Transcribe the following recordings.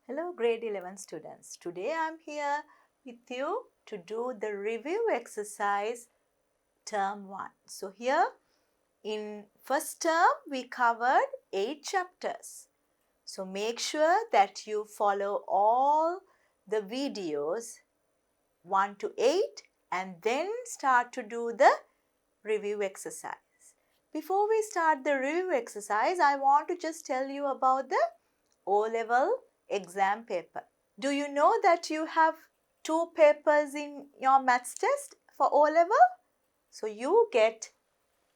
Hello grade 11 students. Today I am here with you to do the review exercise term 1. So here in first term we covered 8 chapters. So make sure that you follow all the videos 1 to 8 and then start to do the review exercise. Before we start the review exercise, I want to just tell you about the O-level exam paper. Do you know that you have 2 papers in your maths test for O-level? So you get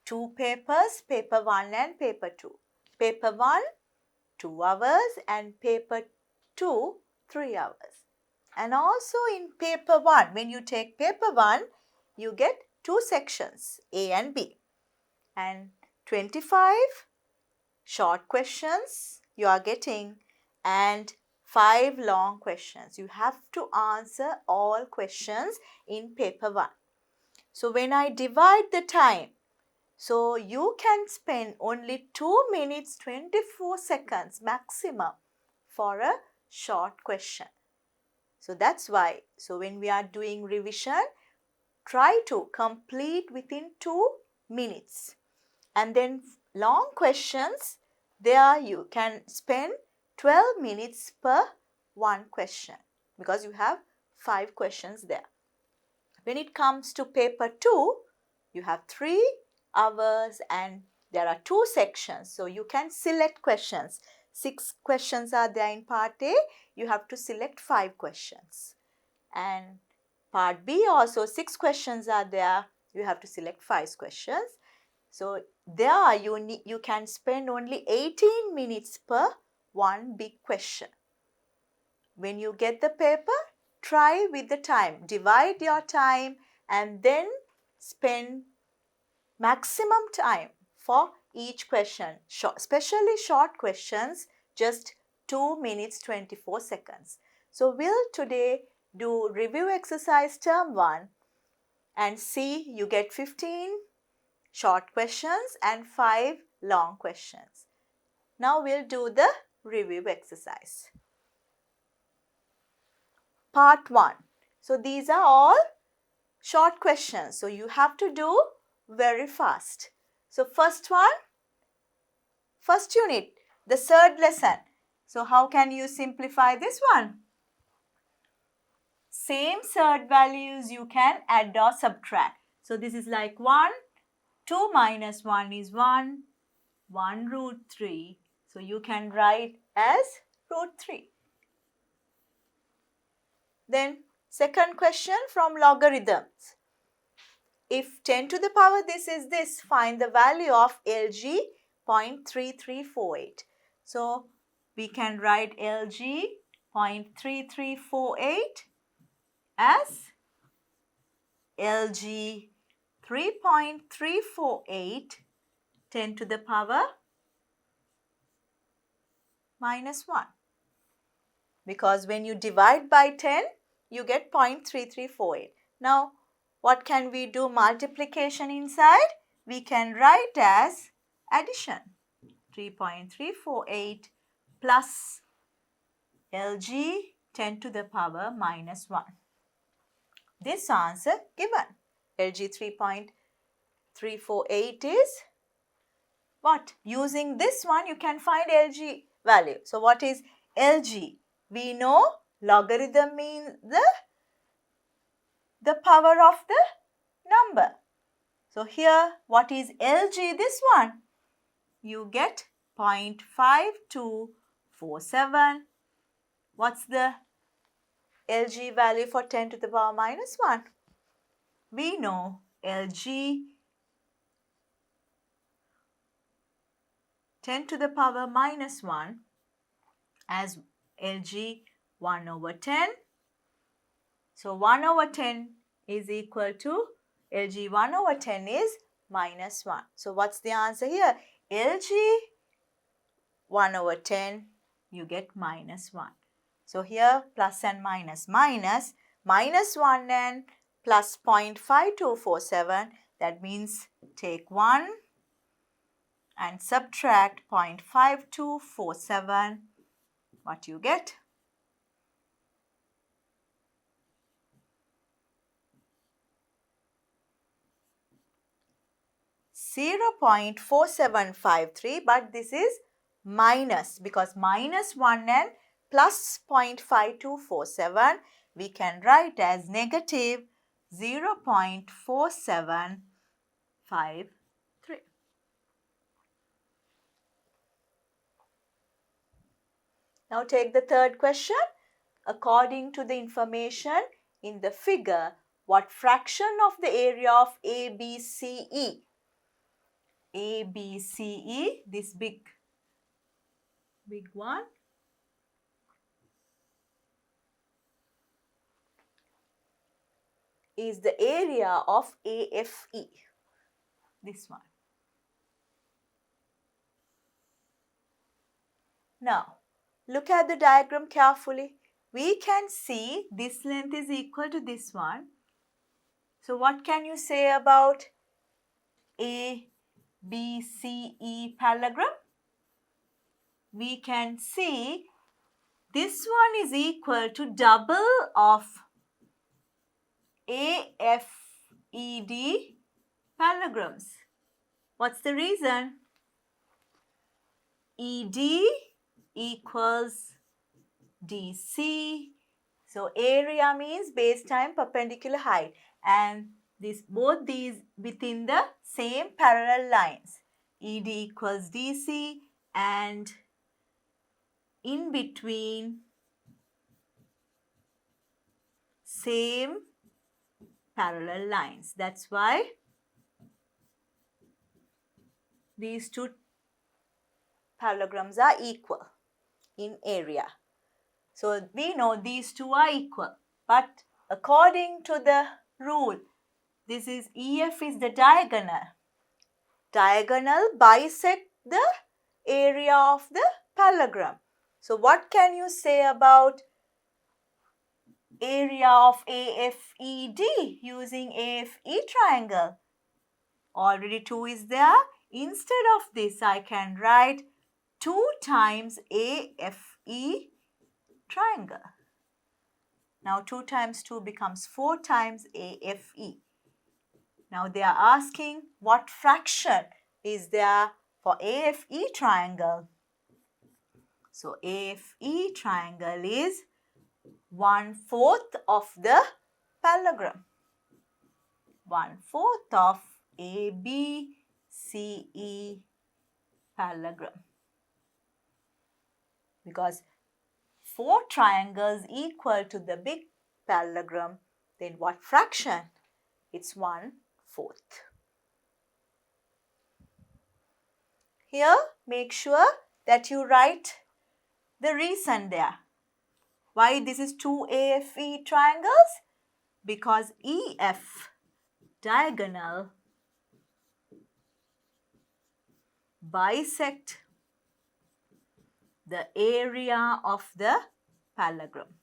2 papers, paper 1 and paper 2. Paper 1, 2 hours and paper 2, 3 hours. And also in paper 1, when you take paper 1, you get 2 sections, A and B. And 25 short questions you are getting and 5 long questions. You have to answer all questions in paper 1. So when I divide the time, so you can spend only 2 minutes 24 seconds maximum for a short question. So that's why. So when we are doing revision, try to complete within 2 minutes. And then long questions, there you can spend 12 minutes per one question because you have 5 questions there. When it comes to paper 2, you have 3 hours and there are 2 sections. So you can select questions. 6 questions are there in part A. You have to select 5 questions. And part B also 6 questions are there. You have to select 5 questions. So there you can spend only 18 minutes per one big question. When you get the paper, try with the time. Divide your time and then spend maximum time for each question. Especially short questions, just 2 minutes 24 seconds. So we'll today do review exercise term 1 and see you get 15 short questions and 5 long questions. Now we'll do the review exercise. Part 1. So these are all short questions. So you have to do very fast. So first one, first unit, the third lesson. So how can you simplify this one? Same third values you can add or subtract. So this is like 1, 2 minus 1 is 1, 1 root 3. So you can write as root 3. Then second question from logarithms. If 10 to the power this is this, find the value of LG 0.3348. So we can write LG 0.3348 as LG 3.348 10 to the power minus 1. Because when you divide by 10, you get 0.3348. Now, what can we do multiplication inside? We can write as addition. 3.348 plus LG 10 to the power minus 1. This answer given. LG 3.348 is what? Using this one, you can find LG value. So, what is LG? We know logarithm means the power of the number. So, here what is LG? This one. You get 0.5247. What's the LG value for 10 to the power minus 1? We know LG 10 to the power minus 1 as LG 1 over 10. So 1 over 10 is equal to LG 1 over 10 is minus 1. So what's the answer here? LG 1 over 10, you get minus 1. So here plus and minus, minus 1 and plus 0.5247. That means take 1 and subtract 0.5247. What you get? 0.4753, but this is minus because minus 1 and plus 0.5247 we can write as negative 0.4753. Now take the third question. According to the information in the figure, what fraction of the area of ABCE? ABCE, this big one, is the area of AFE, this one. Now, look at the diagram carefully. We can see this length is equal to this one. So, what can you say about ABCE parallelogram? We can see this one is equal to double of AFED parallelograms. What's the reason? ED equals DC. So area means base time perpendicular height, and both these within the same parallel lines. ED equals DC and in between same parallel lines. That's why these two parallelograms are equal in area. So we know these two are equal, but according to the rule, this is EF is the diagonal. Diagonal bisect the area of the parallelogram. So what can you say about area of AFED using AFE triangle? Already 2 is there. Instead of this, I can write 2 times AFE triangle. Now 2 times 2 becomes 4 times AFE. Now they are asking what fraction is there for AFE triangle. So AFE triangle is 1/4 of the parallelogram. 1/4 of ABCE parallelogram. Because 4 triangles equal to the big parallelogram, then what fraction? It's 1/4. Here, make sure that you write the reason there. Why this is 2 AFE triangles? Because EF diagonal bisect the area of the parallelogram.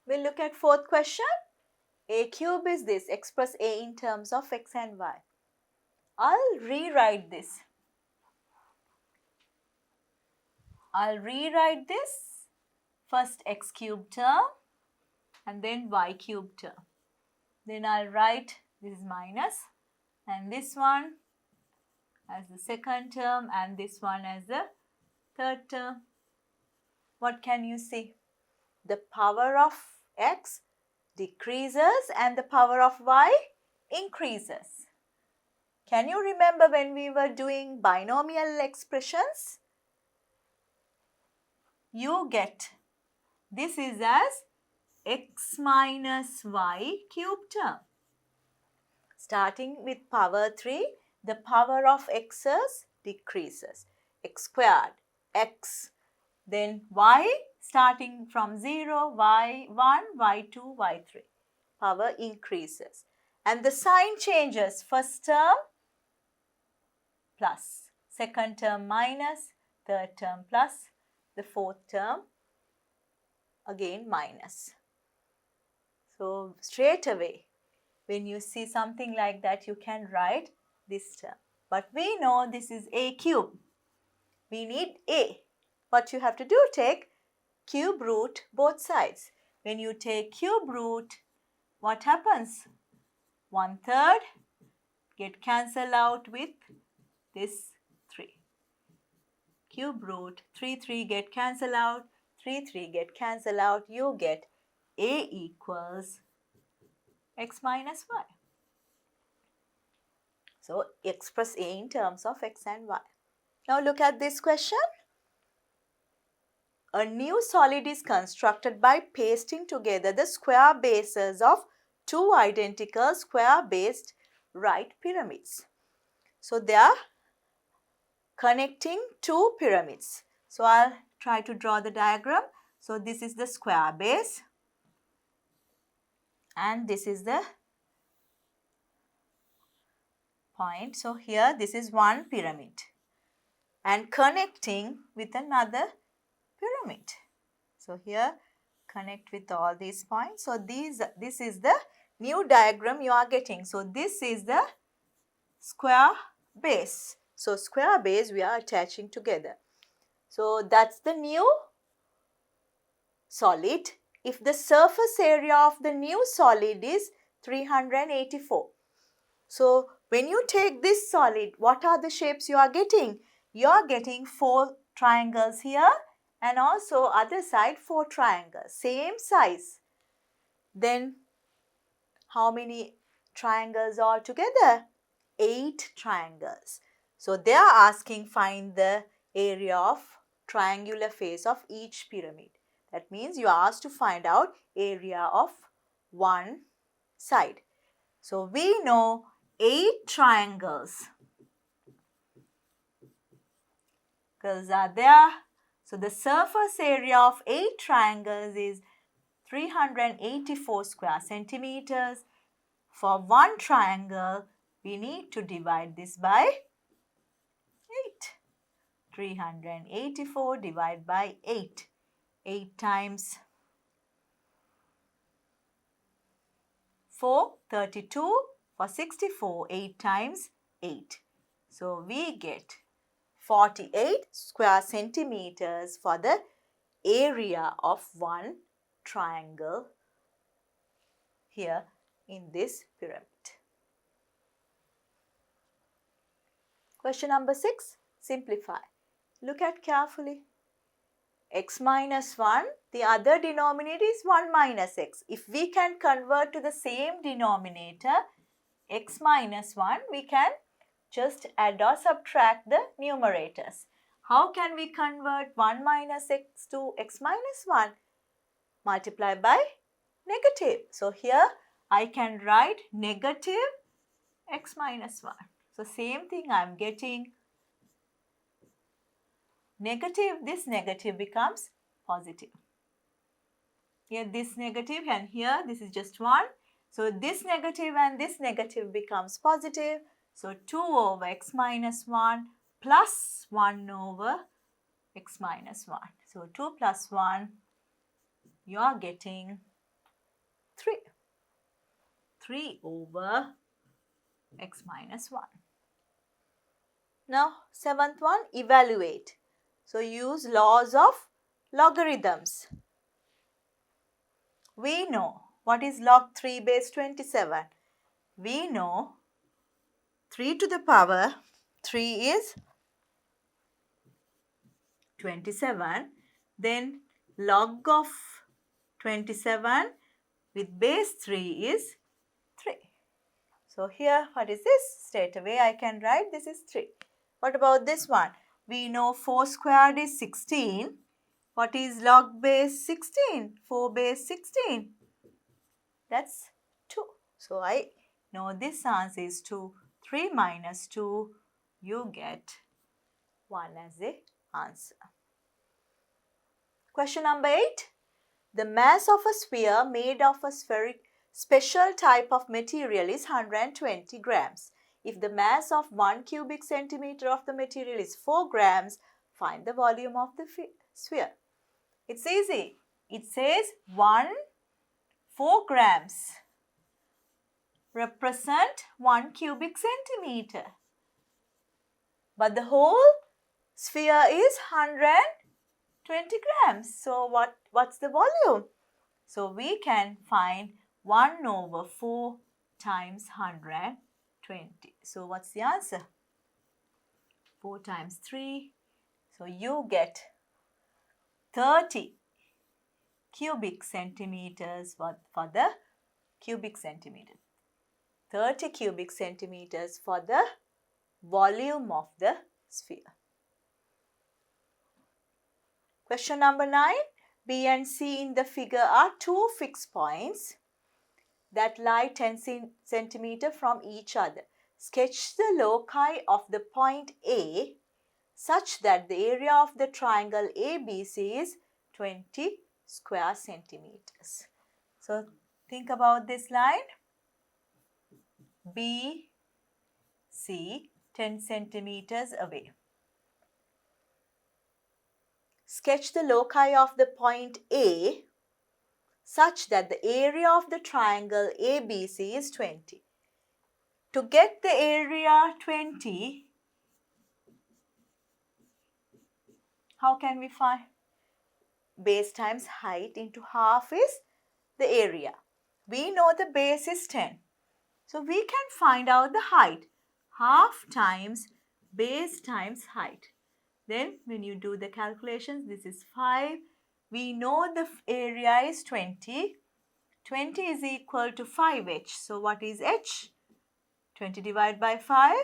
We'll look at fourth question. A cube is this. Express A in terms of x and y. I'll rewrite this. First x cube term and then y cube term. Then I'll write this is minus and this one as the second term and this one as the third term. What can you see? The power of x decreases and the power of y increases. Can you remember when we were doing binomial expressions? You get this is as x minus y cube term. Starting with power 3, the power of x's decreases. X squared, x, then y starting from 0, y1, y2, y3. Power increases. And the sign changes. First term plus, second term minus, third term plus, the fourth term again minus. So straight away when you see something like that, you can write this term. But we know this is a cube. We need a. what you have to do, take cube root both sides. When you take cube root, what happens? 1/3 get cancelled out with this 3. Cube root 3 get cancelled out, 3 get cancelled out. You get a equals x minus y. So express a in terms of x and y. Now look at this question. A new solid is constructed by pasting together the square bases of two identical square-based right pyramids. So they are connecting two pyramids. So I'll try to draw the diagram. So this is the square base and this is the point. So here this is one pyramid and connecting with another pyramid. So here connect with all these points. So this is the new diagram you are getting. So this is the square base. So square base we are attaching together. So that's the new solid. If the surface area of the new solid is 384. So when you take this solid, what are the shapes you are getting? You are getting 4 triangles here and also other side 4 triangles, same size. Then how many triangles are together? 8 triangles. So they are asking find the area of triangular face of each pyramid. That means you are asked to find out area of one side. So we know 8 triangles are there. So the surface area of 8 triangles is 384 square centimeters. For one triangle, we need to divide this by 8. 384 divided by 8. 8 times 4, 32. For 64, 8 times 8. So we get 48 square centimeters for the area of one triangle here in this pyramid. Question number 6. Simplify. Look at carefully. X minus 1, the other denominator is 1 minus x. If we can convert to the same denominator, x minus 1, we can just add or subtract the numerators. How can we convert 1 minus x to x minus 1? Multiply by negative. So here I can write negative x minus 1. So same thing I am getting negative, this negative becomes positive. Here this negative and here this is just 1. So this negative and this negative becomes positive. So 2 over x minus 1 plus 1 over x minus 1. So 2 plus 1, you are getting 3. 3 over x minus 1. Now 7th one, evaluate. So use laws of logarithms. We know what is log 3 base 27. We know 3 to the power 3 is 27. Then log of 27 with base 3 is 3. So here what is this? Straight away I can write this is 3. What about this one? We know 4 squared is 16. What is log base 16? 4 base 16. That's 2. So I know this answer is 2. 3 minus 2, you get 1 as the answer. Question number 8. The mass of a sphere made of a special type of material is 120 grams. If the mass of 1 cubic centimeter of the material is 4 grams, find the volume of the sphere. It's easy. It says 4 grams represent 1 cubic centimeter. But the whole sphere is 120 20 grams. So what's the volume? So we can find 1 over 4 times 120. So what's the answer? 4 times 3. So you get 30 cubic centimeters for the cubic centimeter. 30 cubic centimeters for the volume of the sphere. Question number 9. B and C in the figure are two fixed points that lie 10 centimeters from each other. Sketch the loci of the point A such that the area of the triangle ABC is 20 square centimeters. So think about this line. B, C, 10 centimeters away. Sketch the loci of the point A such that the area of the triangle ABC is 20. To get the area 20, how can we find? Base times height into half is the area. We know the base is 10. So we can find out the height. Half times base times height. Then when you do the calculations, this is 5. We know the area is 20. 20 is equal to 5h. So what is h? 20 divided by 5,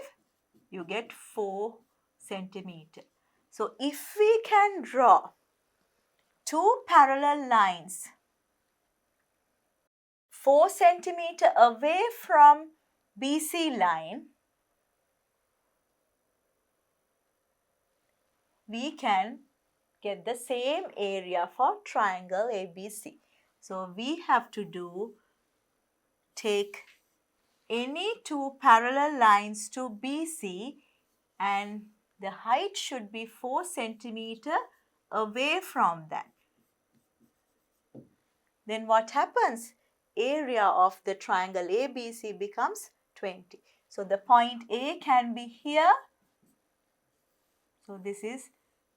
you get 4 centimeters. So if we can draw two parallel lines 4 centimeters away from BC line, we can get the same area for triangle ABC. So we have to take any two parallel lines to BC and the height should be 4 centimeters away from that. Then what happens? Area of the triangle ABC becomes 20. So the point A can be here. So this is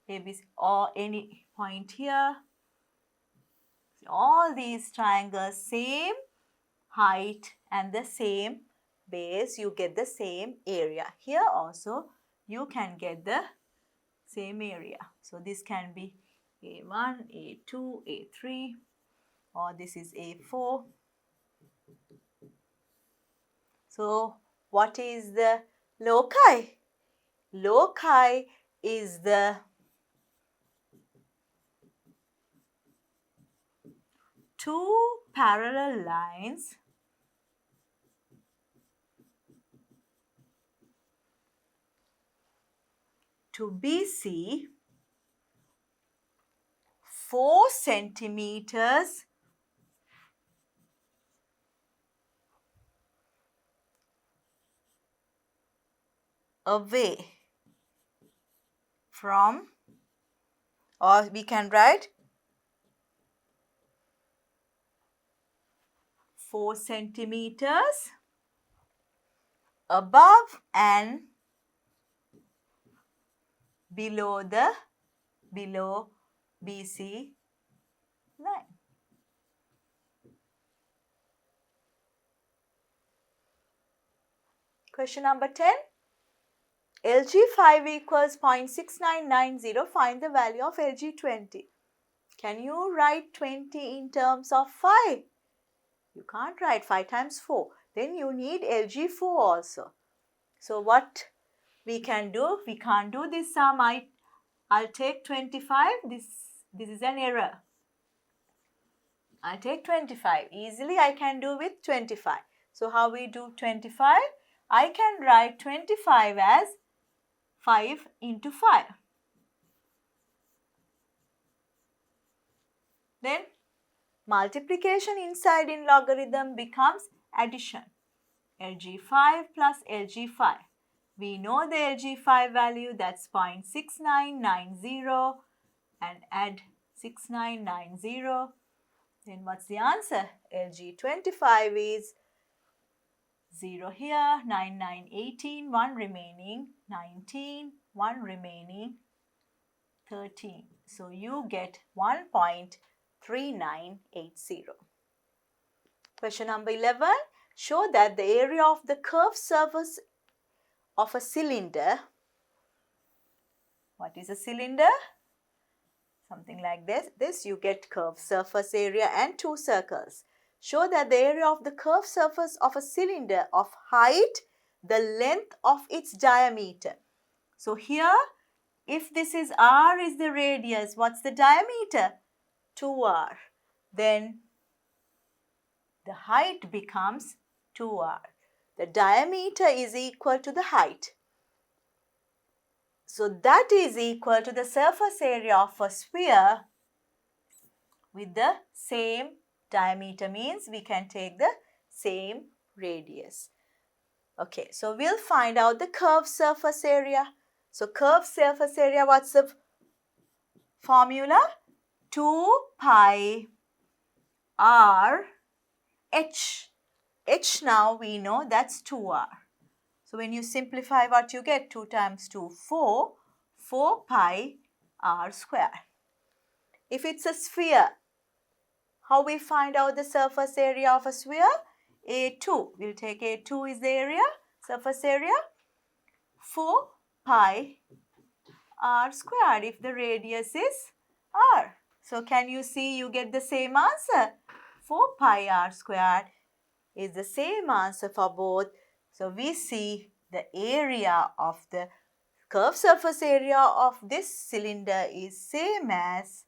ABC or any point here. All these triangles same height and the same base, you get the same area. Here also you can get the same area. So this can be A1, A2, A3 or this is A4. So what is the loci? Loci is the two parallel lines to BC 4 centimeters away from, or we can write 4 centimeters above and below BC line. Question number 10. LG5 equals 0.6990. Find the value of LG20. Can you write 20 in terms of 5? You can't write 5 times 4. Then you need LG4 also. So what we can do? We can't do this sum. I'll take 25. This is an error. I'll take 25. Easily I can do with 25. So how we do 25? I can write 25 as 5 into 5. Then multiplication inside in logarithm becomes addition. LG5 plus LG5. We know the LG5 value, that's 0.6990 and add 6990. Then what's the answer? LG25 is 0 here, 9, 9, 18, 1 remaining, 19, 1 remaining, 13. So you get 1.3980. Question number 11. Show that the area of the curved surface of a cylinder. What is a cylinder? Something like this. You get curved surface area and two circles. Show that the area of the curved surface of a cylinder of height, the length of its diameter. So here, if this is r is the radius, what's the diameter? 2r. Then the height becomes 2r. The diameter is equal to the height. So that is equal to the surface area of a sphere with the same diameter, means we can take the same radius. Okay, so we'll find out the curved surface area. So curved surface area, what's the formula? 2 pi r h. H now we know that's 2r. So when you simplify, what you get? 2 times 2, 4. 4 pi r square. If it's a sphere, how we find out the surface area of a sphere? A2. We'll take A2 is the area, surface area. 4 pi r squared if the radius is r. So can you see you get the same answer? 4 pi r squared is the same answer for both. So we see the area of the curved surface area of this cylinder is same as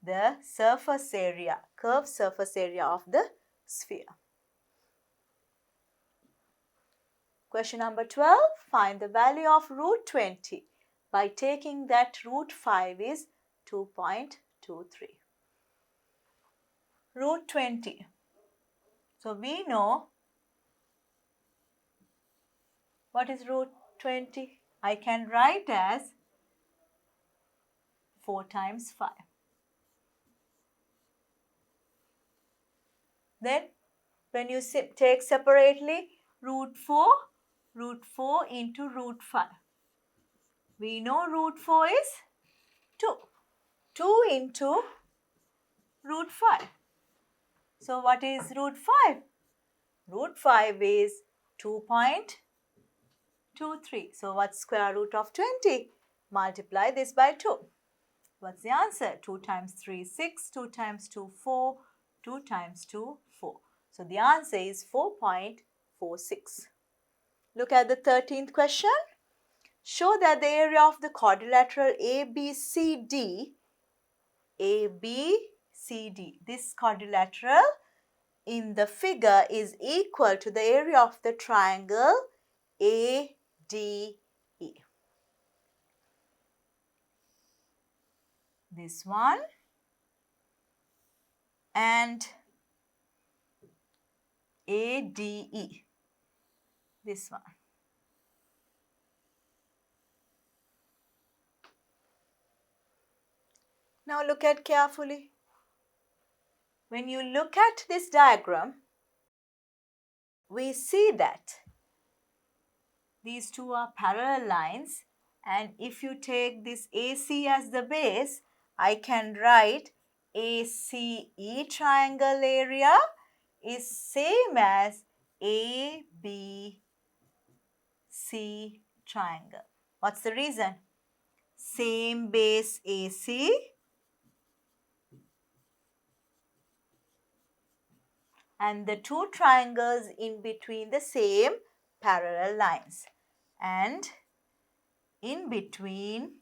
the surface area, curved surface area of the sphere. Question number 12. Find the value of root 20 by taking that root 5 is 2.23. Root 20. So we know what is root 20? I can write as 4 times 5. Then when you take separately root 4 into root 5. We know root 4 is 2. 2 into root 5. So what is root 5? Root 5 is 2.23. So what's square root of 20? Multiply this by 2. What's the answer? 2 times 3 is 6, 2 times 2 4, 2 times 2 4. So the answer is 4.46. Look at the 13th question. Show that the area of the quadrilateral ABCD, this quadrilateral in the figure is equal to the area of the triangle ADE. This one and ADE. This one. Now look at carefully. When you look at this diagram, we see that these two are parallel lines, and if you take this AC as the base, I can write ACE triangle area is same as ABC triangle. What's the reason? Same base AC and the two triangles in between the same parallel lines, and in between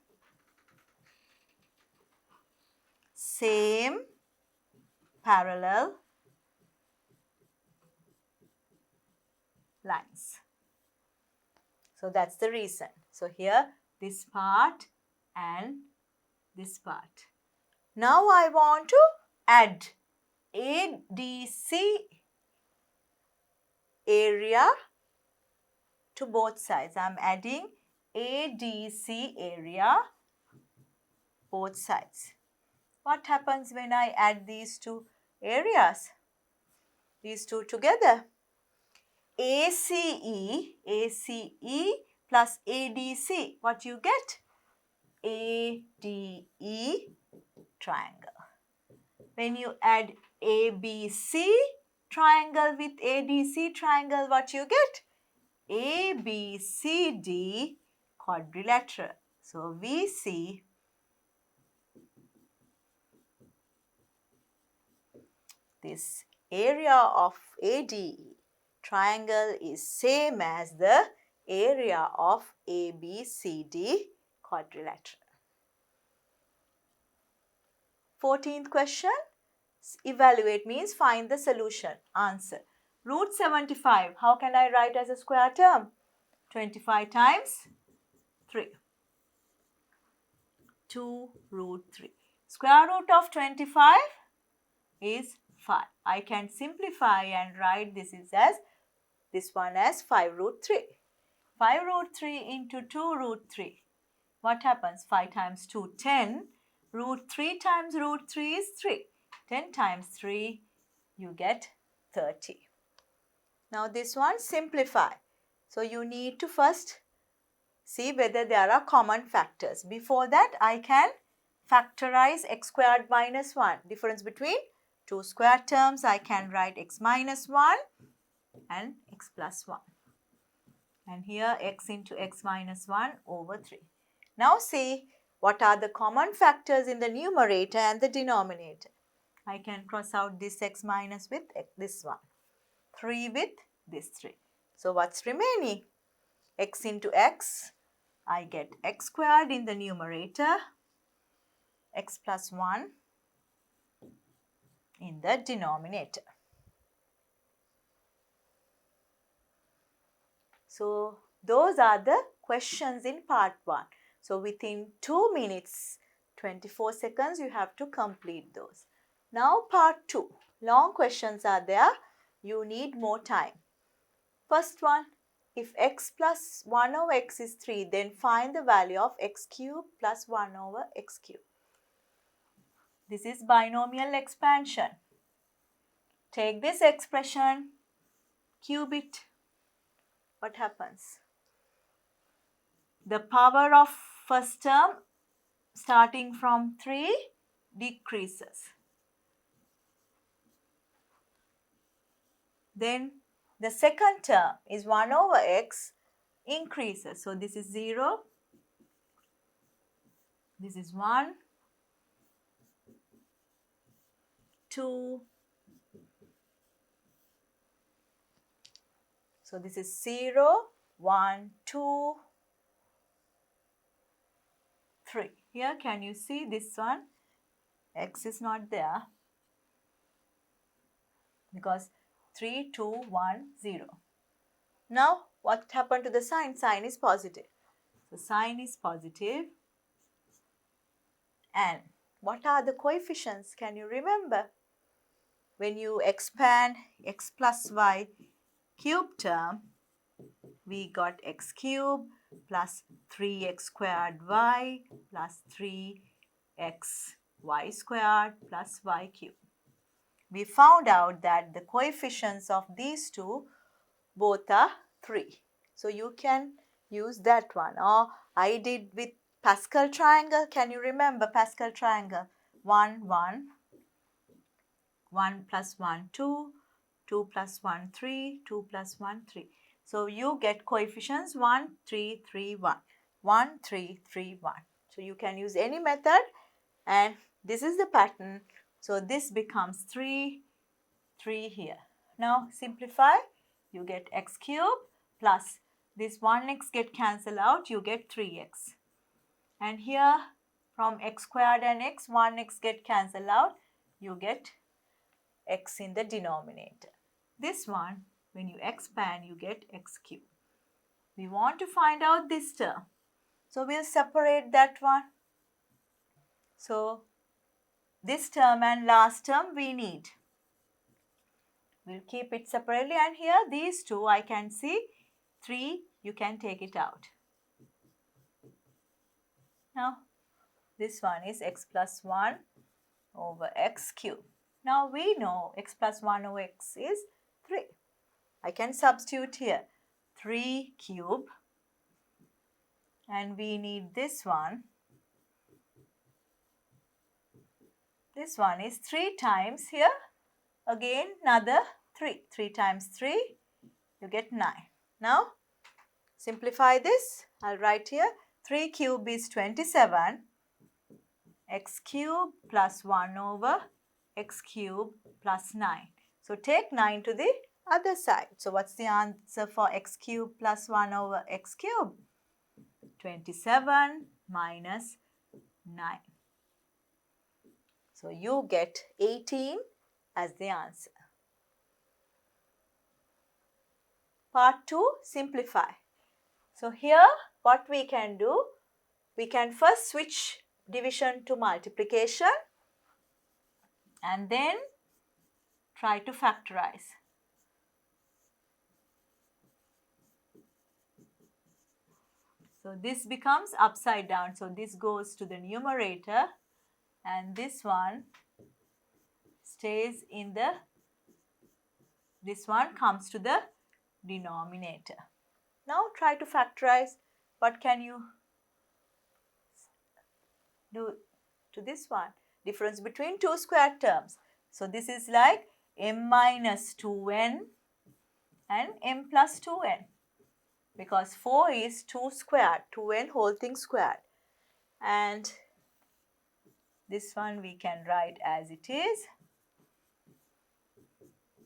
same parallel lines. So that's the reason. So here this part and this part. Now I want to add ADC area to both sides. I am adding ADC area both sides. What happens when I add these two areas? These two together. ACE plus ADC. What you get? ADE triangle. When you add ABC triangle with ADC triangle, what you get? ABCD quadrilateral. So we see this area of AD triangle is same as the area of ABCD quadrilateral. 14th question. Evaluate means find the solution. Answer. Root 75. How can I write as a square term? 25 times 3. 2 root 3. Square root of 25 is 5. I can simplify and write this one as 5 root 3. 5 root 3 into 2 root 3. What happens? 5 times 2, 10. Root 3 times root 3 is 3. 10 times 3, you get 30. Now this one simplify. So you need to first see whether there are common factors. Before that, I can factorize x squared minus 1. Difference between two square terms, I can write x minus 1 and x plus 1. And here x into x minus 1 over 3. Now see what are the common factors in the numerator and the denominator. I can cross out this x minus with this one. 3 with this 3. So what's remaining? X into x, I get x squared in the numerator, x plus 1 in the denominator. So those are the questions in part 1. So within 2 minutes, 24 seconds, you have to complete those. Now part 2. Long questions are there. You need more time. First one, if x plus 1 over x is 3, then find the value of x cube plus 1 over x cube. This is binomial expansion. Take this expression, cube it. What happens? The power of first term starting from 3 decreases. Then the second term is 1 over x increases. So this is 0. This is 1, 2. So this is 0, 1, 2, 3. Here can you see this one? X is not there because 3, 2, 1, 0. Now what happened to the sign? Sign is positive. So sign is positive. And what are the coefficients? Can you remember? When you expand x plus y cube term, we got x cube plus 3x squared y plus 3x y squared plus y cube. We found out that the coefficients of these two both are 3. So you can use that one. Or I did with Pascal triangle. Can you remember Pascal triangle? 1, 1, 1 plus 1, 2, 2 plus 1, 3, 2 plus 1, 3. So you get coefficients 1, 3, 3, 1. 1, 3, 3, 1. So you can use any method and this is the pattern. So this becomes 3, 3 here. Now simplify. You get x cube plus this 1x get cancelled out. You get 3x. And here from x squared and x, 1x get cancelled out. You get x in the denominator. This one, when you expand, you get x cube. We want to find out this term. So we'll separate that one. So this term and last term we need. We'll keep it separately, and here these two I can see 3, you can take it out. Now this one is x plus 1 over x cube. Now we know x plus 1 over x is 3. I can substitute here 3 cube, and we need this one This one is 3 times here. Again another 3. 3 times 3, you get 9. Now simplify this. I'll write here 3 cube is 27. X cube plus 1 over x cube plus 9. So take 9 to the other side. So what's the answer for x cube plus 1 over x cube? 27 minus 9. So you get 18 as the answer. Part 2, simplify. So here what we can do, we can first switch division to multiplication and then try to factorize. So this becomes upside down. So this goes to the numerator and this one stays in the, this one comes to the denominator. Now try to factorize. What can you do to this one? Difference between two square terms. So this is like m minus 2n and m plus 2n. Because 4 is 2 squared, 2n whole thing squared. And this one we can write as it is.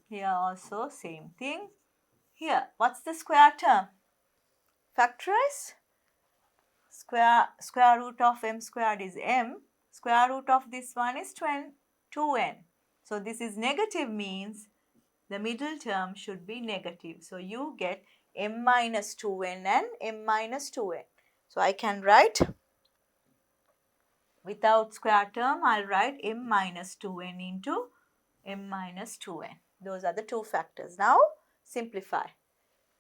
Here also same thing. Here, what's the square term? Factorize. Square root of m squared is m. Square root of this one is 2n. So this is negative, means the middle term should be negative. So you get m minus 2n and m minus 2n. So I can write, without square term, I'll write m minus 2n into m minus 2n. Those are the two factors. Now simplify.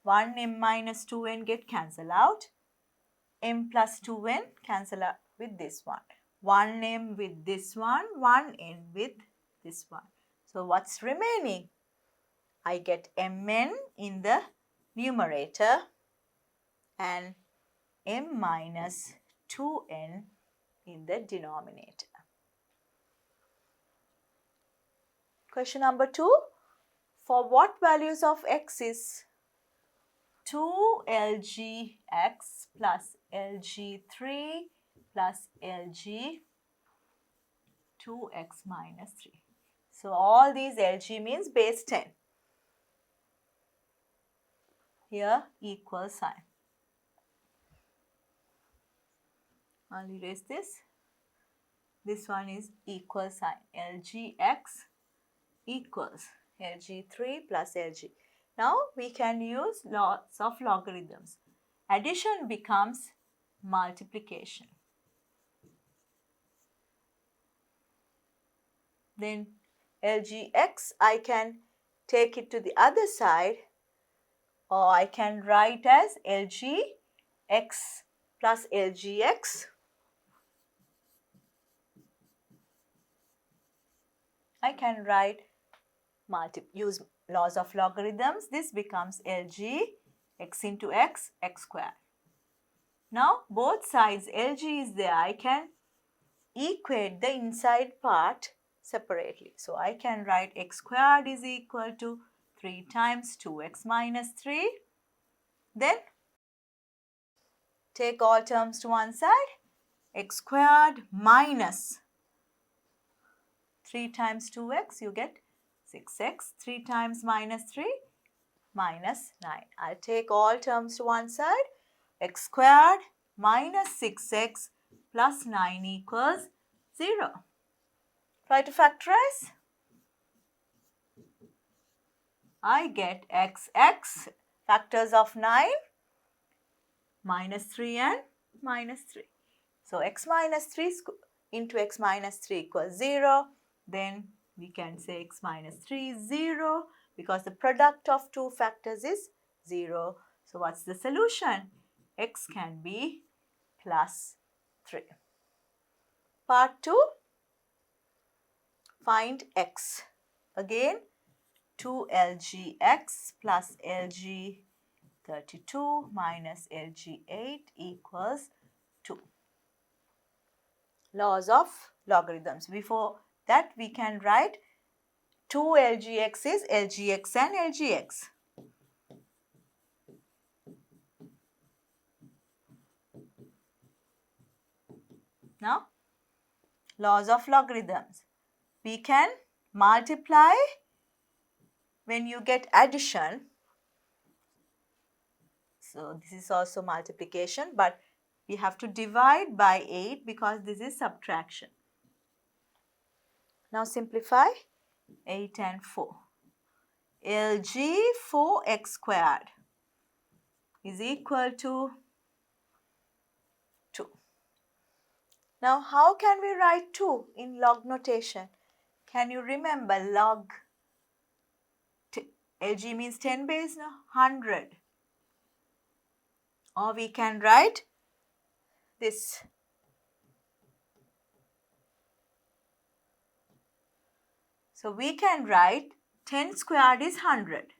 1 m minus 2n get cancelled out. M plus 2n cancel out with this one. 1m with this one, 1n with this one. So what's remaining? I get mn in the numerator and m minus 2n in the denominator. Question number 2. For what values of x is 2lgx plus lg3 plus lg 2x minus 3. So all these lg means base 10. Here equal sign. I'll erase this. This one is equal sign. lgx equals lg3 plus lg. Now we can use laws of logarithms. Addition becomes multiplication. Then lgx, I can take it to the other side, or I can write as lgx plus lgx. I can write use laws of logarithms. This becomes lg x into x, x squared. Now both sides lg is there. I can equate the inside part separately. So I can write x squared is equal to 3 times 2x minus 3. Then take all terms to one side. X squared minus 3 times 2x, you get 6x. 3 times minus 3, minus 9. I'll take all terms to one side. X squared minus 6x plus 9 equals 0. Try to factorize. I get xx, factors of 9, minus 3 and minus 3. So x minus 3 into x minus 3 equals 0. Then we can say x minus 3 is 0 because the product of two factors is 0. So what's the solution? X can be plus 3. Part 2. Find x. Again, 2lgx plus lg32 minus lg8 equals 2. Laws of logarithms. Before that we can write 2 LGX is LGX and LGX. Now, laws of logarithms. We can multiply when you get addition. So, this is also multiplication, but we have to divide by 8 because this is subtraction. Now, simplify 8 and 4. LG 4x squared is equal to 2. Now, how can we write 2 in log notation? Can you remember log? LG means 10 base, no? 100. Or we can write this. So, we can write 10 squared is 100.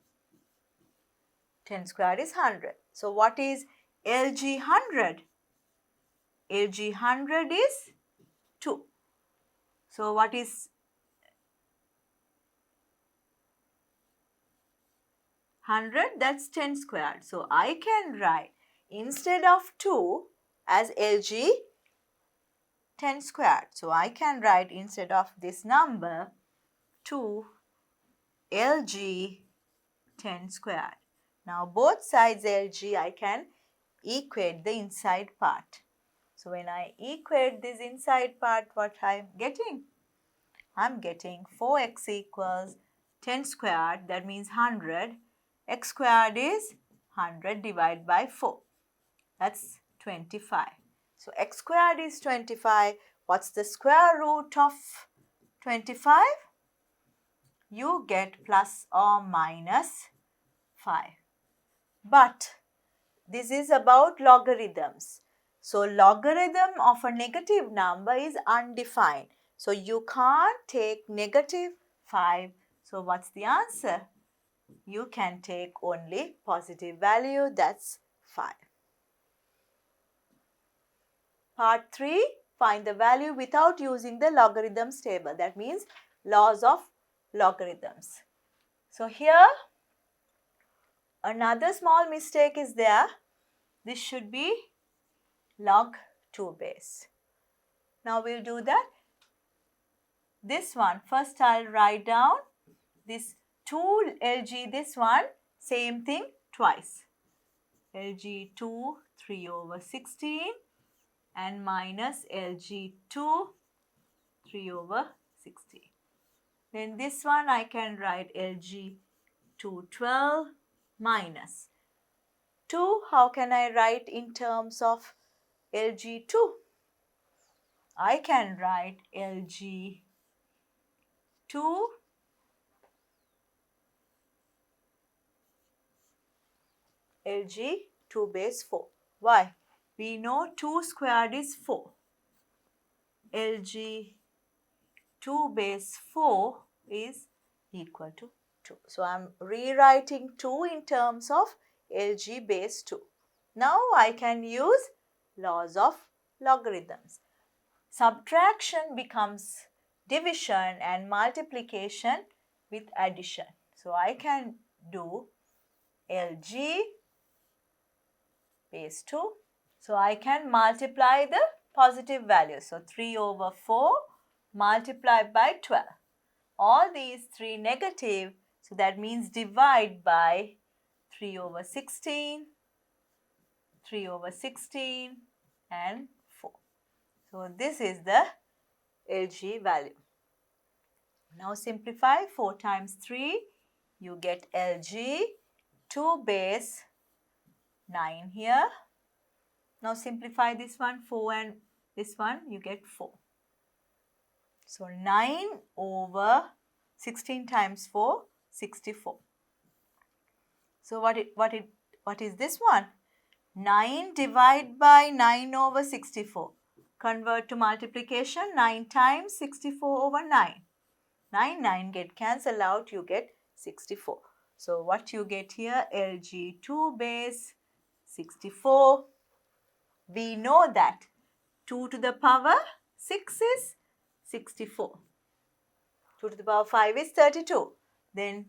10 squared is 100. So, what is LG 100? LG 100 is 2. So, what is 100? That's 10 squared. So, I can write instead of 2 as LG 10 squared. So, I can write instead of this number 2 LG 10 squared. Now, both sides LG I can equate the inside part. So, when I equate this inside part, what I am getting? I am getting 4x equals 10 squared, that means 100. X squared is 100 divided by 4. That's 25. So, x squared is 25. What's the square root of 25? You get plus or minus 5. But this is about logarithms. So, logarithm of a negative number is undefined. So, you can't take negative 5. So, what's the answer? You can take only positive value, that's 5. Part 3, find the value without using the logarithms table. That means laws of logarithms. So, here another small mistake is there. This should be log 2 base. Now, we will do that. This one, first I will write down this 2 LG, this one, same thing twice. LG 2, 3 over 16 and minus LG 2, 3 over 16. Then this one I can write LG 2, 12 minus 2. How can I write in terms of LG 2? I can write LG 2 LG 2 base 4. Why? We know 2 squared is 4. LG 2 base 4 is equal to 2. So, I am rewriting 2 in terms of LG base 2. Now, I can use laws of logarithms. Subtraction becomes division and multiplication with addition. So, I can do LG base 2. So, I can multiply the positive values. So, 3 over 4 multiplied by 12. All these 3 negative. So, that means divide by 3 over 16, 3 over 16 and 4. So, this is the LG value. Now, simplify 4 times 3. You get LG 2 base 9 here. Now, simplify this one 4 and this one you get 4. So, 9 over 16 times 4, 64. So, what is this one? 9 divided by 9 over 64. Convert to multiplication, 9 times 64 over 9. 9 get cancelled out, you get 64. So, what you get here, LG 2 base 64. We know that 2 to the power 6 is 64. 2 to the power 5 is 32. Then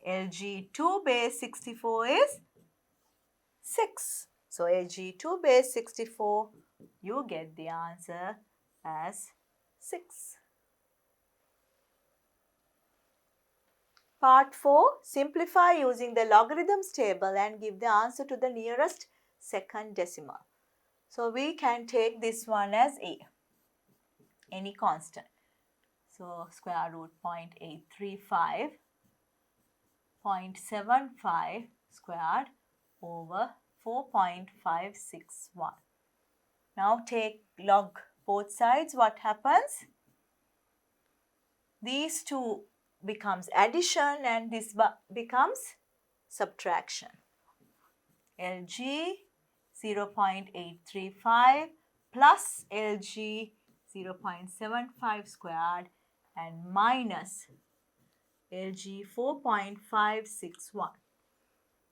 LG2 base 64 is 6. So LG2 base 64, you get the answer as 6. Part 4, simplify using the logarithms table and give the answer to the nearest second decimal. So we can take this one as A, any constant. So square root 0.835, 0.75 squared over 4.561. Now take log both sides. What happens? These two becomes addition and this becomes subtraction. LG 0.835 plus LG 0.75 squared and minus LG 4.561.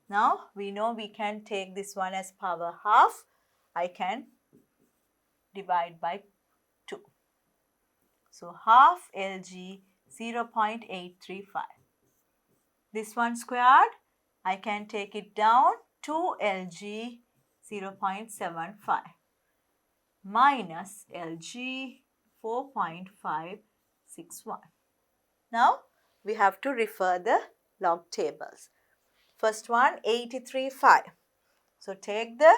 Now we know we can take this one as power half. I can divide by 2. So half LG 0.835. This one squared, I can take it down to LG 0.75 minus LG 4.561. Now we have to refer the log tables. First one 83.5. So take the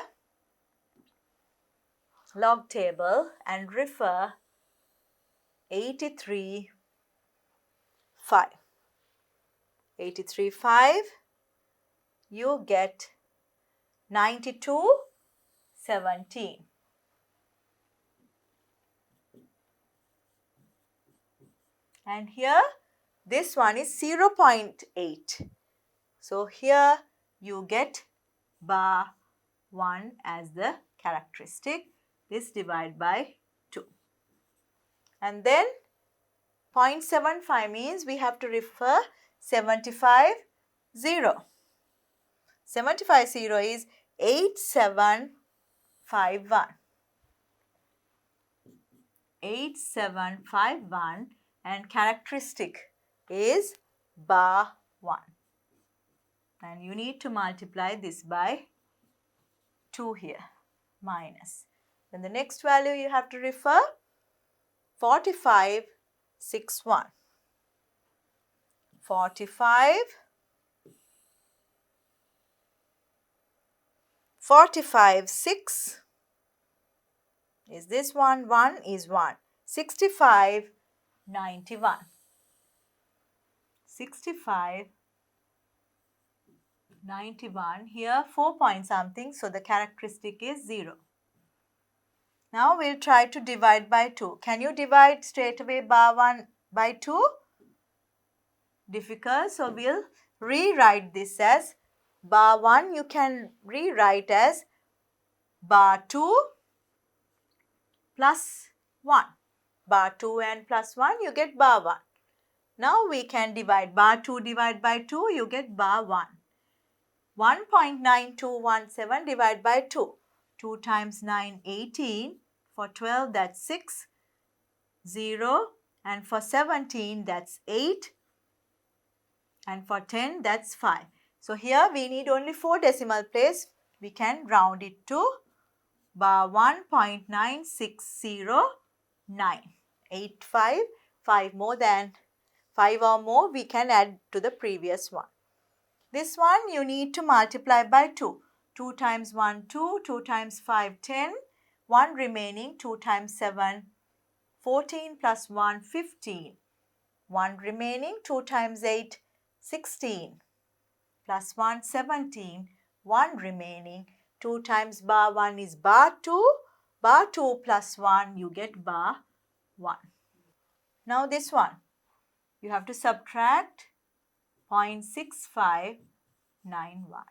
log table and refer 83.5. 83.5, you get 92.17. And here this one is 0.8. So here you get bar 1 as the characteristic. This divide by 2. And then 0.75 means we have to refer 75.0. 75.0 is 8751. 8751 and characteristic is bar 1. And you need to multiply this by 2 here, minus. Then the next value you have to refer 45.61. 45.6 is this one, 1 is 1. 65.91. 65.91. Here 4 point something, so the characteristic is 0. Now we'll try to divide by 2. Can you divide straight away bar 1 by 2? Difficult, so we'll rewrite this as bar 1. You can rewrite as bar 2 plus 1. Bar 2 and plus 1, you get bar 1. Now we can divide bar 2 divide by 2, you get bar 1. 1.9217 divided by 2. 2 times 9, 18. For 12, that's 6. 0. And for 17, that's 8. And for 10, that's 5. So here we need only 4 decimal place. We can round it to bar 1.9609. 85. 5 more than 5 or more we can add to the previous one. This one you need to multiply by 2. 2 times 1, 2. 2 times 5, 10. 1 remaining. 2 times 7, 14 plus 1, 15. 1 remaining. 2 times 8, 16. Plus 1, 17. 1 remaining. 2 times bar 1 is bar 2. Bar 2 plus 1, you get bar 1. Now this one, you have to subtract 0.6591.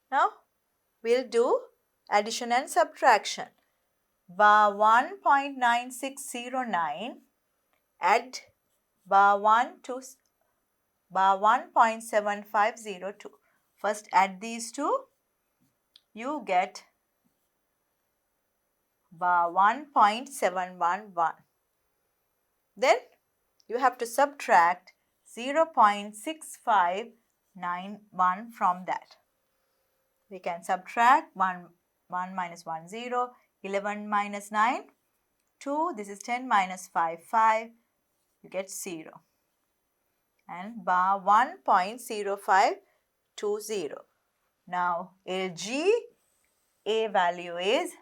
Now we'll do addition and subtraction. Bar 1.9609, add bar 1 to bar 1.7502. First add these two, you get bar 1.711. Then you have to subtract 0.6591 from that. We can subtract 1 minus 1, 0, 11 minus 9, 2, this is 10 minus 5, 5, you get 0. And bar 1.0520. Now LG, A value is,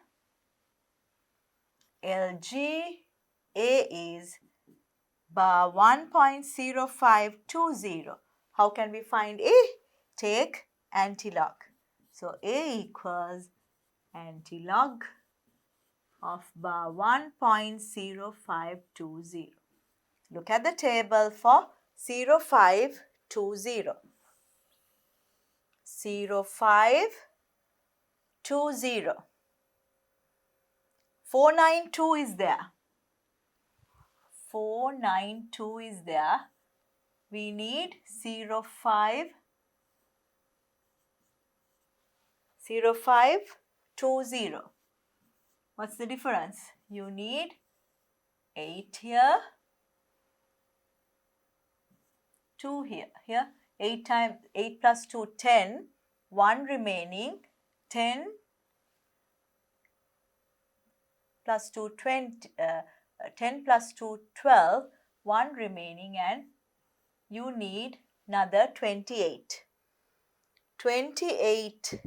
LG, A is bar 1.0520. How can we find A? Take antilog. So A equals antilog of bar 1.0520. Look at the table for 0520. 0520. 492 is there. 492 is there. We need 0520. What's the difference? You need 8 here, 2 here. Here 8 plus 2, 10, 1 remaining, 10 plus 2, 20, 10 plus 2, 12, 1 remaining, and you need another 28. 28.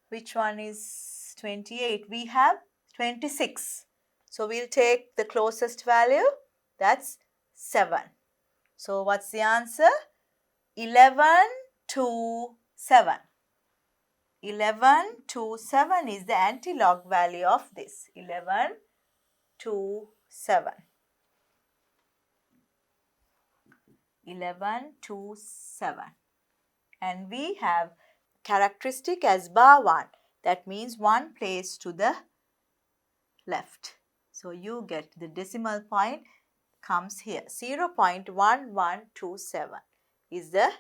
Which one is 28? We have 26. So we'll take the closest value, that's 7. So what's the answer? 11 to 7. 11 to 7 is the antilog value of this. 11 to 7. 11 to 7. And we have characteristic as bar 1. That means 1 place to the left. So you get the decimal point comes here. 0.1127 is the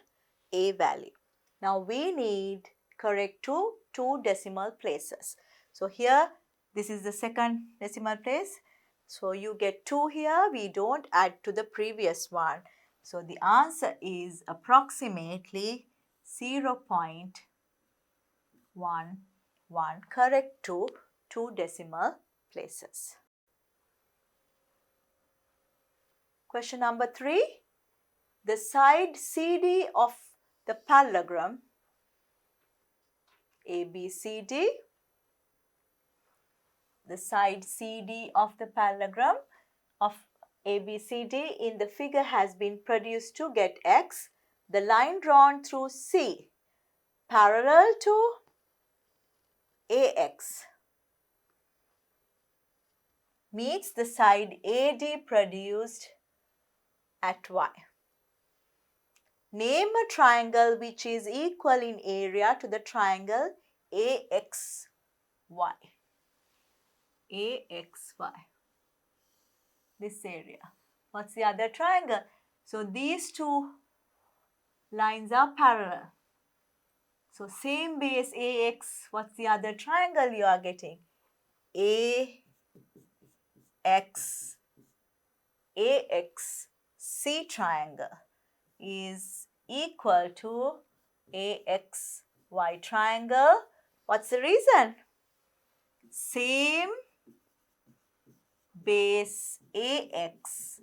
A value. Now we need correct to 2 decimal places. So here this is the second decimal place. So you get 2 here. We don't add to the previous one. So the answer is approximately 0.11, correct to 2 decimal places. Question number 3. The side CD of the parallelogram ABCD. The side CD of the parallelogram of ABCD in the figure has been produced to get X. The line drawn through C parallel to AX meets the side AD produced at Y. Name a triangle which is equal in area to the triangle AXY. AXY. This area. What's the other triangle? So these two lines are parallel. So same base AX. What's the other triangle you are getting? AXC triangle is equal to AXY triangle. What's the reason? Same base AX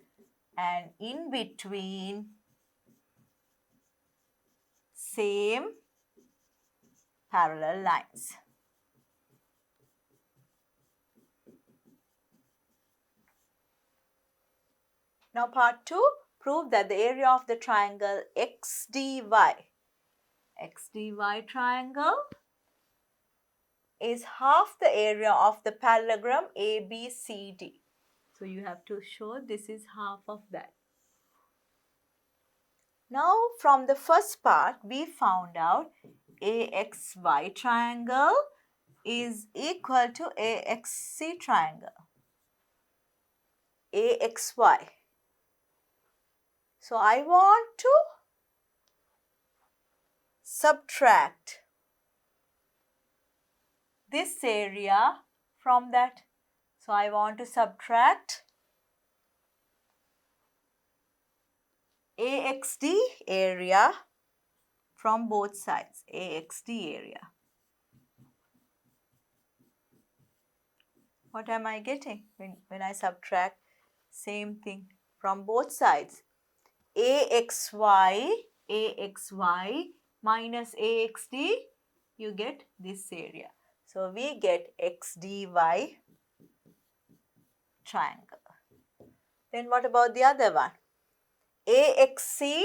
and in between same parallel lines. Now part 2, prove that the area of the triangle XDY triangle is half the area of the parallelogram ABCD. So you have to show this is half of that. Now from the first part we found out AXY triangle is equal to AXC triangle. AXY. So I want to subtract this area from that. So I want to subtract AXD area from both sides, AXD area. What am I getting when I subtract same thing from both sides? AXY minus AXD, you get this area. So we get XDY triangle. Then what about the other one? AXC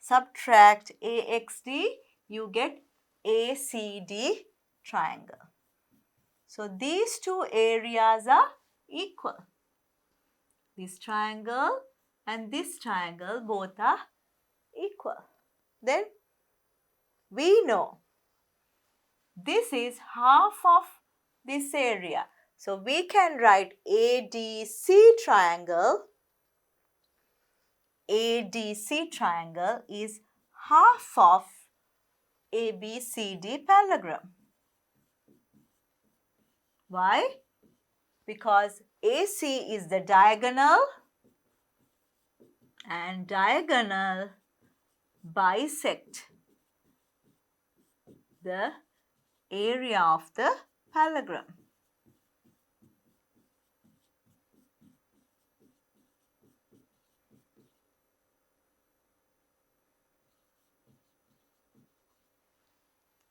subtract AXD, you get ACD triangle. So these two areas are equal. This triangle and this triangle both are equal. Then we know this is half of this area. So we can write ADC triangle. ADC triangle is half of ABCD parallelogram. Why? Because AC is the diagonal and diagonal bisect the area of the parallelogram.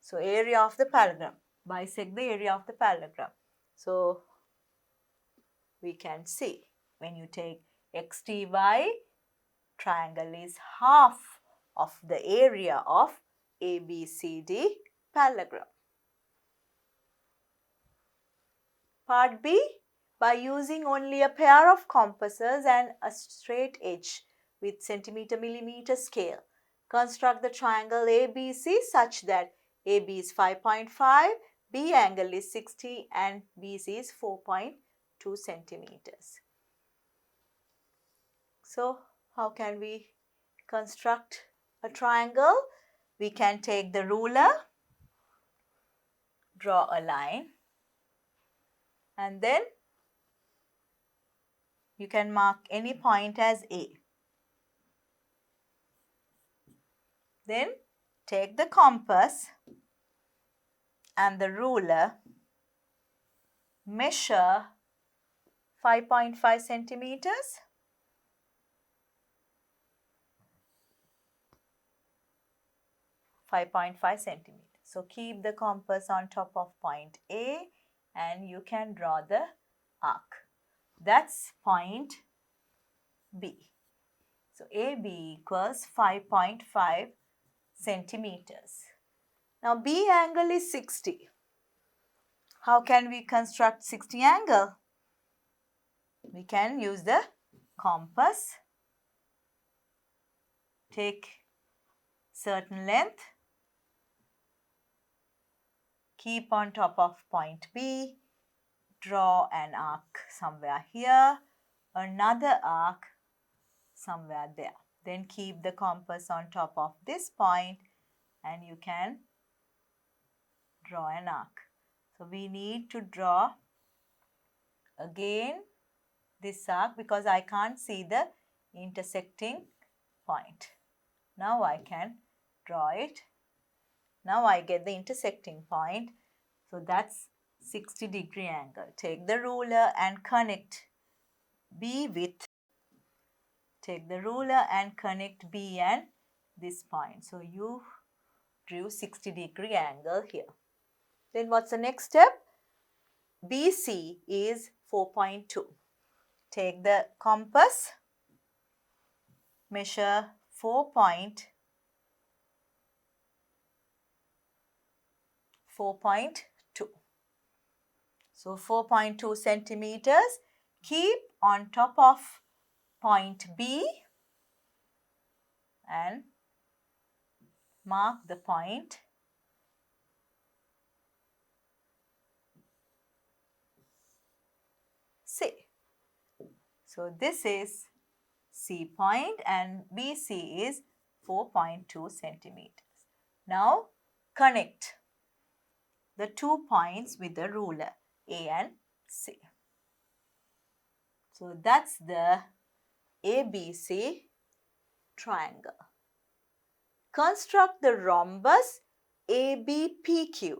So area of the parallelogram, bisect the area of the parallelogram. So we can see when you take XDY, triangle is half of the area of ABCD parallelogram. Part B, by using only a pair of compasses and a straight edge with centimeter-millimeter scale, construct the triangle ABC such that AB is 5.5, B angle is 60 and BC is 4.2 centimeters. So how can we construct a triangle? We can take the ruler, draw a line, and then you can mark any point as A. Then take the compass and the ruler, measure 5.5 centimeters. So keep the compass on top of point A and you can draw the arc. That's point B. So AB equals 5.5 centimeters. Now B angle is 60. How can we construct 60 angle? We can use the compass, take certain length, keep on top of point B, draw an arc somewhere here, another arc somewhere there. Then keep the compass on top of this point and you can draw an arc. So we need to draw again this arc because I can't see the intersecting point. Now I can draw it. Now I get the intersecting point. So that's 60-degree angle. Take the ruler and connect B with, take the ruler and connect B and this point. So you drew 60-degree angle here. Then what's the next step? BC is 4.2. Take the compass, measure 4.2. So 4.2 centimeters. Keep on top of point B and mark the point C. So this is C point and BC is 4.2 centimeters. Now connect the 2 points with the ruler A and C. So that's the ABC triangle. Construct the rhombus ABPQ.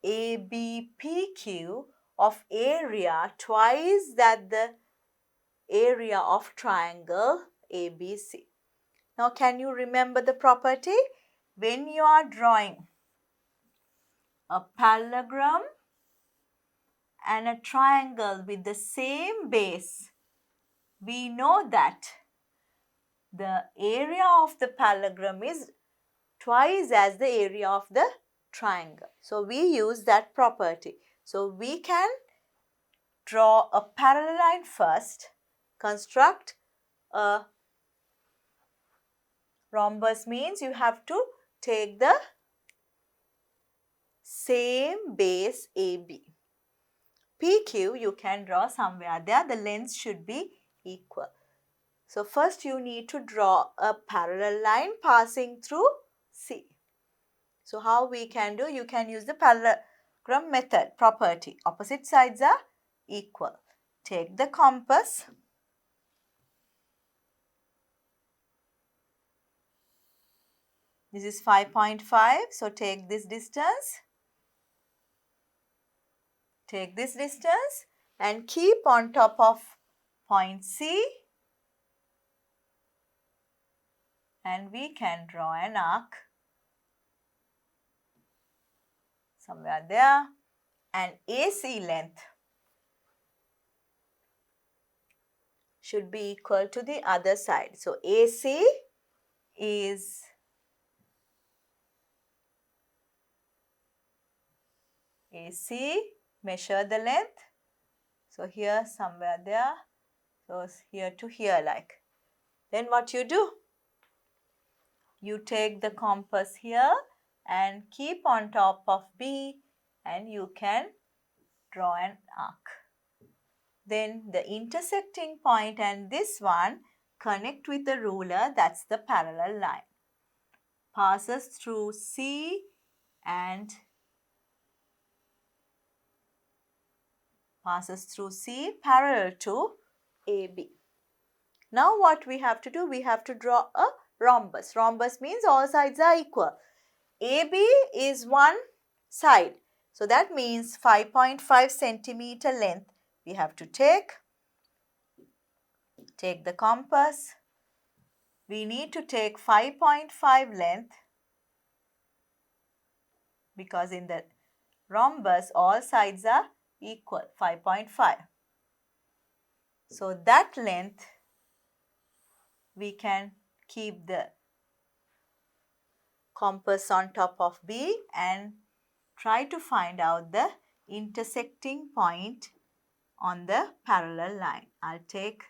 ABPQ of area twice that the area of triangle ABC. Now, can you remember the property? When you are drawing a parallelogram and a triangle with the same base, we know that the area of the parallelogram is twice as the area of the triangle. So, we use that property. So, we can draw a parallel line first, construct a rhombus means you have to take the same base AB. PQ you can draw somewhere there, the lengths should be equal. So first you need to draw a parallel line passing through C. So how we can do? You can use the parallelogram method property. Opposite sides are equal. Take the compass. This is 5.5. So take this distance. Take this distance and keep on top of point C. And we can draw an arc somewhere there, and AC length should be equal to the other side. So AC is measure the length. So here somewhere there, so here to here like. Then what you do? You take the compass here and keep on top of B and you can draw an arc. Then the intersecting point and this one connect with the ruler, that's the parallel line. Passes through C and parallel to AB. Now what we have to do? We have to draw a rhombus. Rhombus means all sides are equal. AB is one side. So that means 5.5 centimeter length we have to take. Take the compass. We need to take 5.5 length because in the rhombus all sides are equal, 5.5. So that length we can keep the compass on top of B and try to find out the intersecting point on the parallel line. I'll take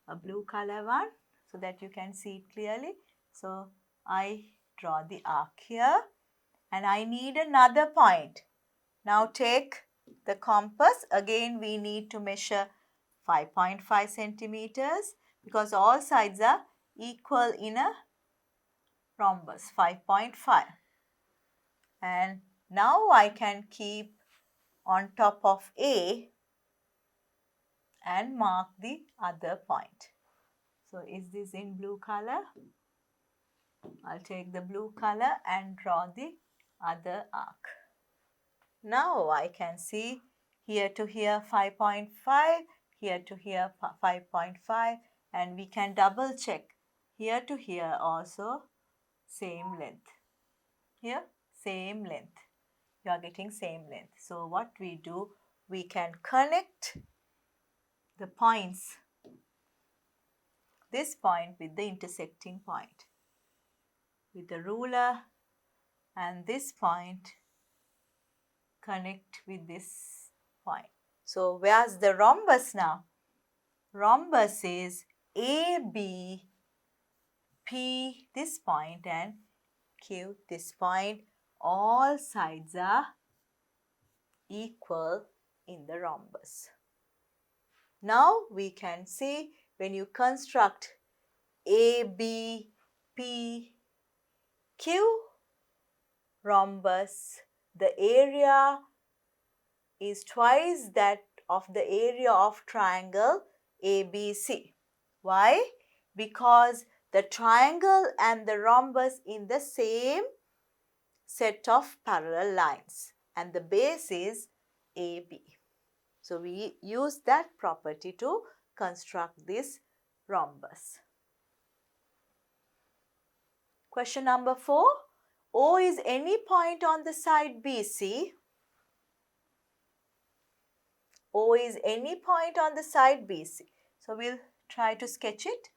a blue color one so that you can see it clearly. So I draw the arc here and I need another point. Now take the compass. Again we need to measure 5.5 centimeters because all sides are equal in a rhombus, 5.5. And now I can keep on top of A and mark the other point. So is this in blue color? I'll take the blue color and draw the other arc. Now I can see here to here 5.5, here to here 5.5, and we can double check here to here also same length. Here same length. You are getting same length. So what we do, we can connect the points, this point with the intersecting point with the ruler, and this point connect with this point. So where's the rhombus now? Rhombus is AB, P this point and Q this point. All sides are equal in the rhombus. Now we can see when you construct AB, P, Q rhombus, the area is twice that of the area of triangle ABC. Why? Because the triangle and the rhombus in the same set of parallel lines and the base is AB. So we use that property to construct this rhombus. Question number 4. O is any point on the side BC. O is any point on the side BC. So we'll try to sketch it.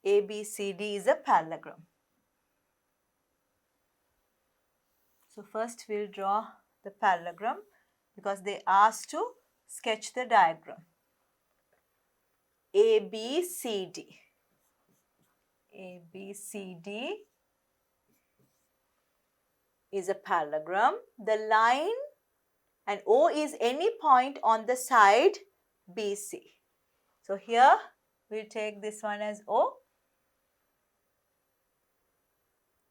ABCD is a parallelogram. So first we'll draw the parallelogram because they asked to sketch the diagram. ABCD. ABCD is a parallelogram. The line and O is any point on the side BC. So here we'll take this one as O.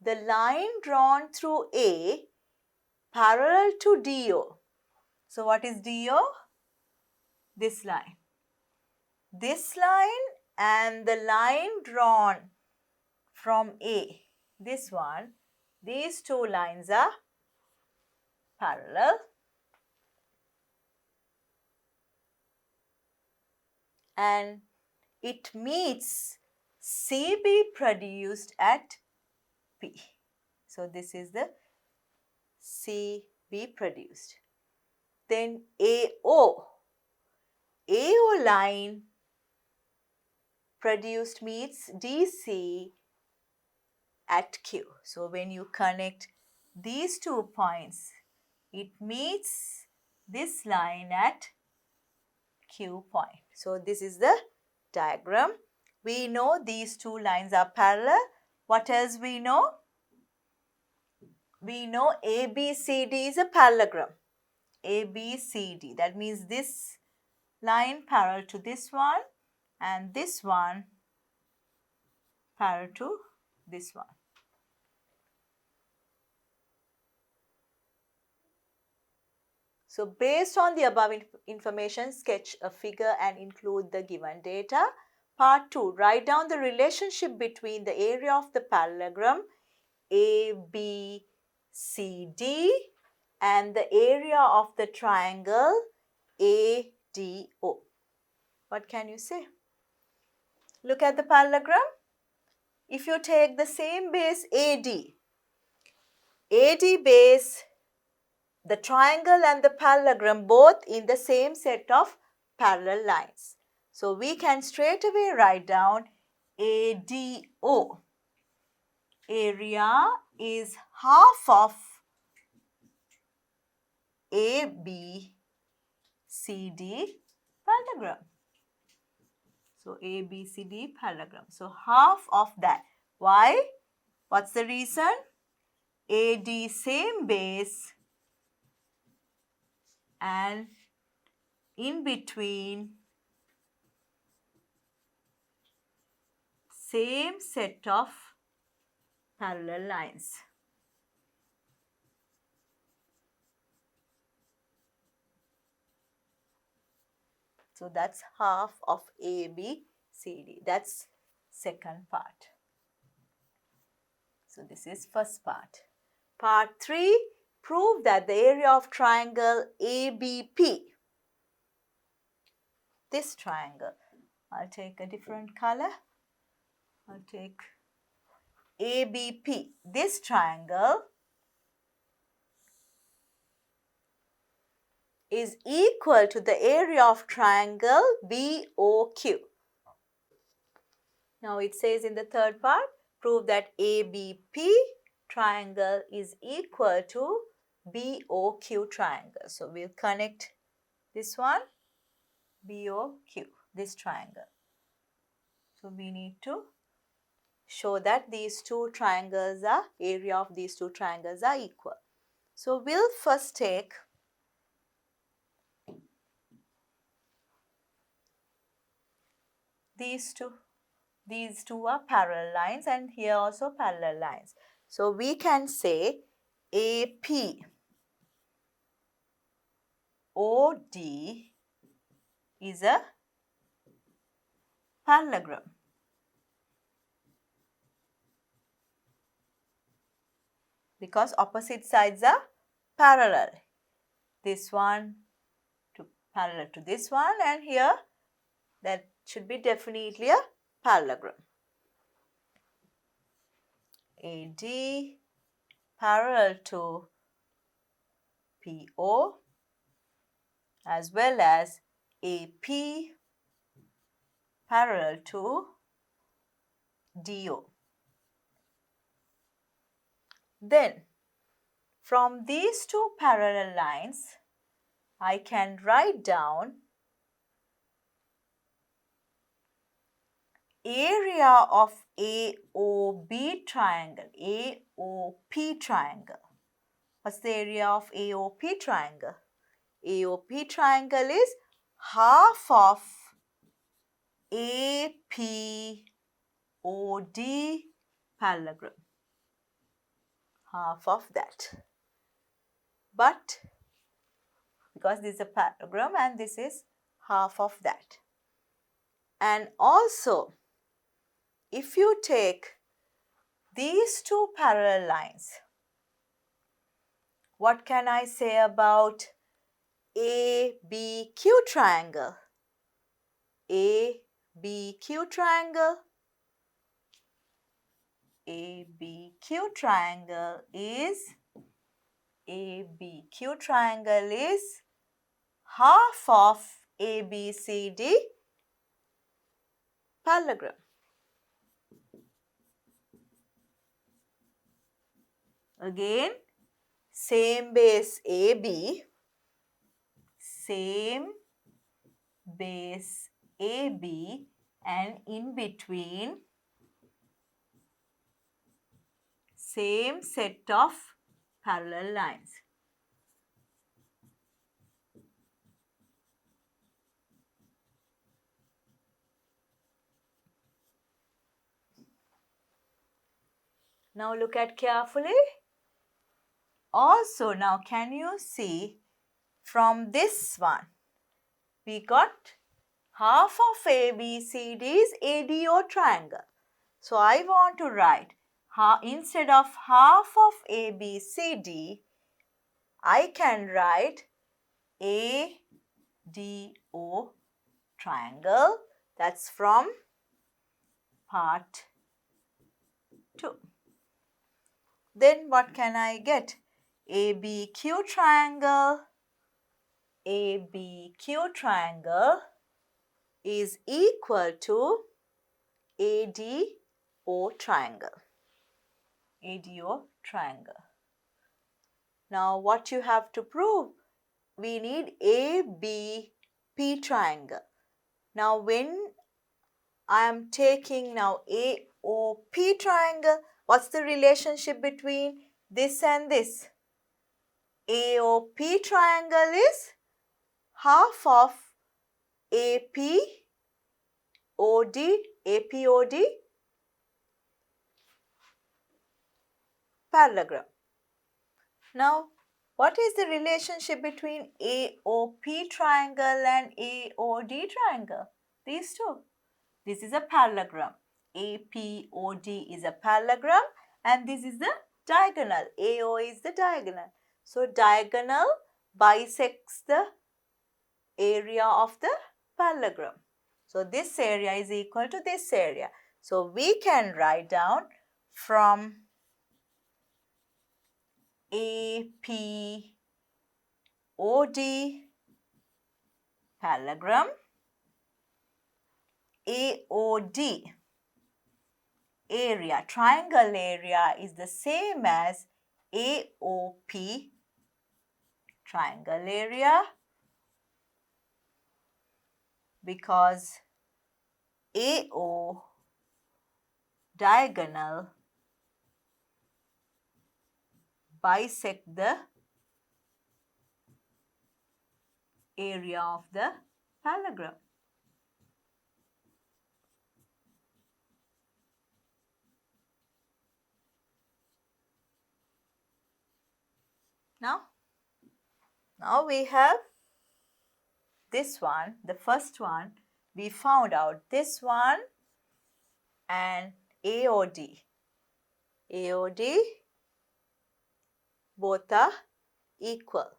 The line drawn through A parallel to DO. So what is DO? This line. This line and the line drawn from A, this one, these two lines are parallel. And it meets CB produced at P. So this is the CB produced. Then AO line produced meets DC at Q. So when you connect these 2 points, it meets this line at Q point. So this is the diagram. We know these 2 lines are parallel. What else we know? We know ABCD is a parallelogram. ABCD, that means this line parallel to this one and this one parallel to this one. So based on the above information, sketch a figure and include the given data. Part 2, write down the relationship between the area of the parallelogram ABCD and the area of the triangle ADO. What can you say? Look at the parallelogram. If you take the same base AD base, the triangle and the parallelogram both in the same set of parallel lines. So we can straight away write down ADO. Area is half of ABCD parallelogram. So ABCD parallelogram. So half of that. Why? What's the reason? AD same base and in between same set of parallel lines. So that's half of ABCD. That's second part. So this is first part. Part 3, prove that the area of triangle ABP. This triangle. I'll take a different color. I'll take ABP. This triangle is equal to the area of triangle BOQ. Now it says in the third part, prove that ABP triangle is equal to BOQ triangle. So we'll connect this one, BOQ, this triangle. So we need to show that these two triangles are, area of these two triangles are equal. So we'll first take these two. These two are parallel lines and here also parallel lines. So we can say AP OD is a parallelogram. Because opposite sides are parallel. This one to parallel to this one, and here that should be definitely a parallelogram. AD parallel to PO as well as AP parallel to DO. Then from these two parallel lines, I can write down area of AOB triangle, AOP triangle. What's the area of AOP triangle? AOP triangle is half of APOD parallelogram. Half of that. But because this is a parallelogram and this is half of that. And also, if you take these two parallel lines, what can I say about ABQ triangle? ABQ triangle. ABQ triangle is half of ABCD parallelogram. Again, same base AB, and in between same set of parallel lines. Now look at carefully. Also, now can you see from this one, we got half of ABCD is ADO triangle. So I want to write, instead of half of ABCD, I can write ADO triangle. That's from part 2. Then what can I get? ABQ triangle. ABQ triangle is equal to ADO triangle. ADO triangle. Now what you have to prove? We need ABP triangle. Now when I am taking now AOP triangle, what's the relationship between this and this? AOP triangle is half of APOD parallelogram. Now, what is the relationship between AOP triangle and AOD triangle? These two. This is a parallelogram. APOD is a parallelogram and this is the diagonal. AO is the diagonal. So, diagonal bisects the area of the parallelogram. So, this area is equal to this area. So, we can write down from APOD parallelogram, AOD area, triangle area is the same as AOP triangle area, because AO diagonal bisect the area of the parallelogram. Now we have this one, the first one, we found out this one and AOD. AOD, both are equal.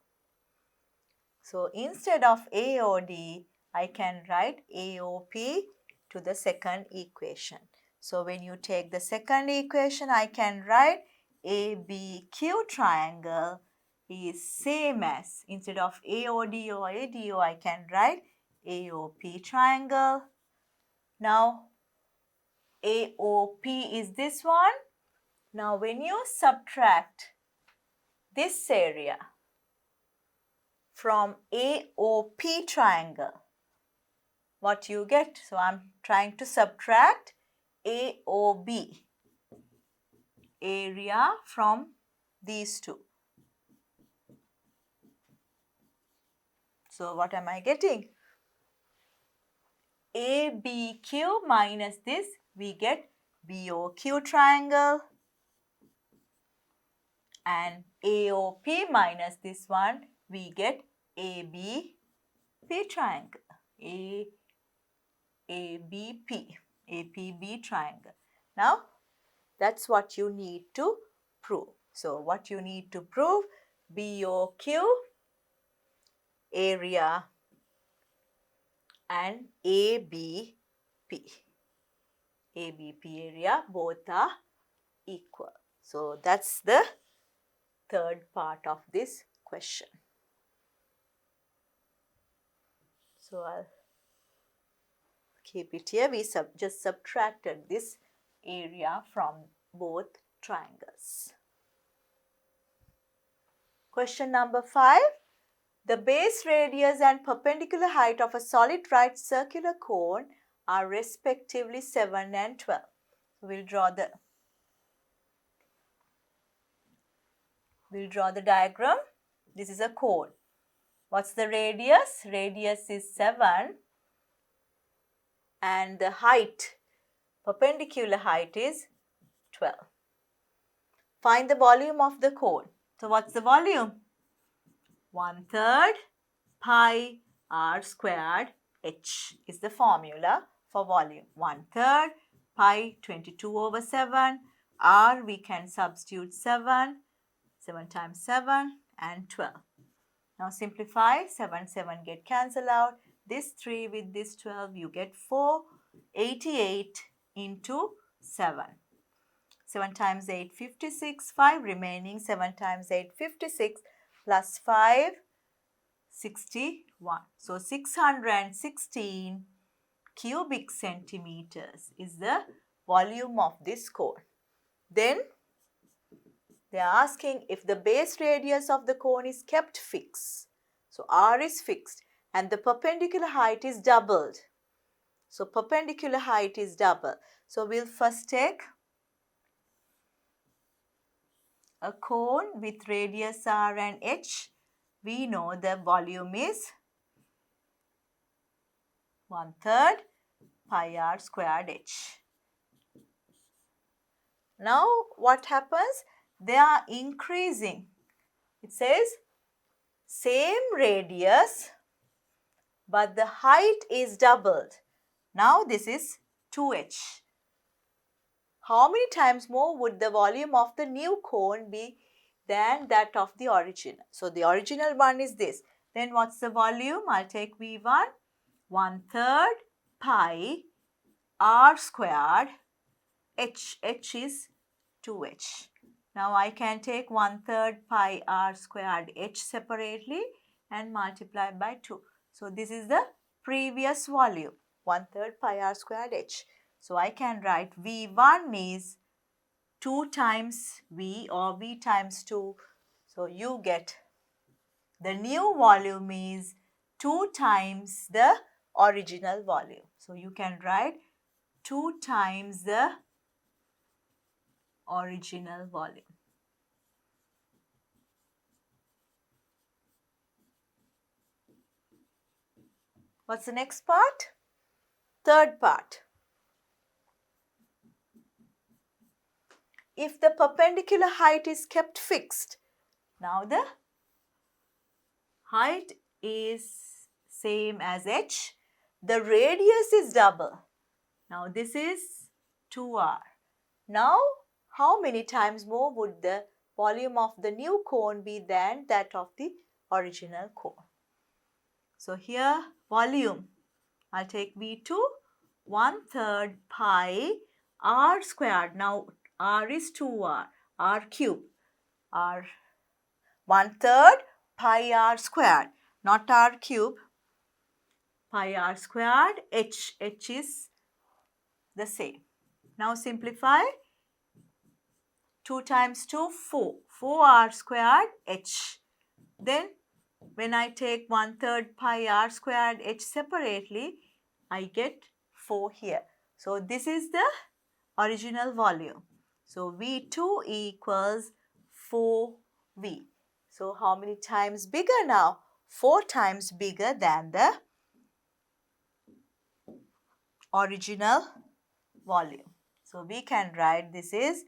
So instead of AOD, I can write AOP to the second equation. So when you take the second equation, I can write ABQ triangle is same as, instead of AOD or ADO, I can write AOP triangle. Now AOP is this one. Now when you subtract this area from AOP triangle, what you get? So I'm trying to subtract AOB area from these two. So what am I getting? ABQ minus this, we get BOQ triangle, and AOP minus this one, we get ABP triangle. APB triangle. Now that's what you need to prove. So what you need to prove, BOQ area and ABP. ABP area, both are equal. So that's the third part of this question. So I'll keep it here. We just subtracted this area from both triangles. Question number 5. The base radius and perpendicular height of a solid right circular cone are respectively 7 and 12. So we'll draw the diagram. This is a cone. What's the radius? Radius is 7 and the height, perpendicular height, is 12. Find the volume of the cone. So what's the volume? 1/3 pi r squared h is the formula for volume. 1/3 pi 22/7. R we can substitute 7. 7 times 7 and 12. Now simplify. 7 get cancelled out. This 3 with this 12, you get 4. 88 into 7. 7 times 8, 56. 5 remaining. 7 times 8, 56 plus 5, 61. So 616 cubic centimeters is the volume of this cone. Then they are asking if the base radius of the cone is kept fixed. So R is fixed and the perpendicular height is doubled. So perpendicular height is double. So we'll first take a cone with radius R and H. We know the volume is 1/3 pi r squared h. Now what happens? They are increasing. It says same radius but the height is doubled. Now this is 2h. How many times more would the volume of the new cone be than that of the original? So the original one is this. Then what's the volume? I'll take V1. 1/3 pi r squared h. H is 2h. Now I can take 1/3 pi r squared h separately and multiply by 2. So this is the previous volume, 1/3 pi r squared h. So I can write V1 is 2 times V or V times 2. So you get the new volume is 2 times the original volume. So you can write 2 times the original volume. What's the next part? Third part. If the perpendicular height is kept fixed, now the height is same as h. The radius is double. Now this is 2r. Now how many times more would the volume of the new cone be than that of the original cone? So here volume, I'll take V2, 1/3 pi r squared. Now r is 2r, r cube, r 1/3 pi r squared, not r cube, pi r squared, h is the same. Now simplify, 2 times 2, 4, 4r squared h. Then when I take 1/3 pi r squared h separately, I get 4 here. So this is the original volume. So V2 equals 4V. So how many times bigger now? 4 times bigger than the original volume. So we can write this is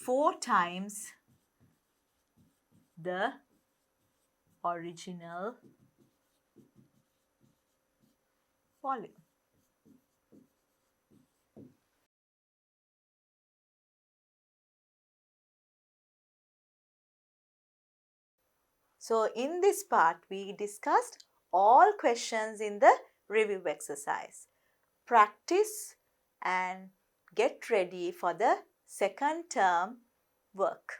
4 times the original volume. So in this part we discussed all questions in the review exercise. Practice and get ready for the second term work.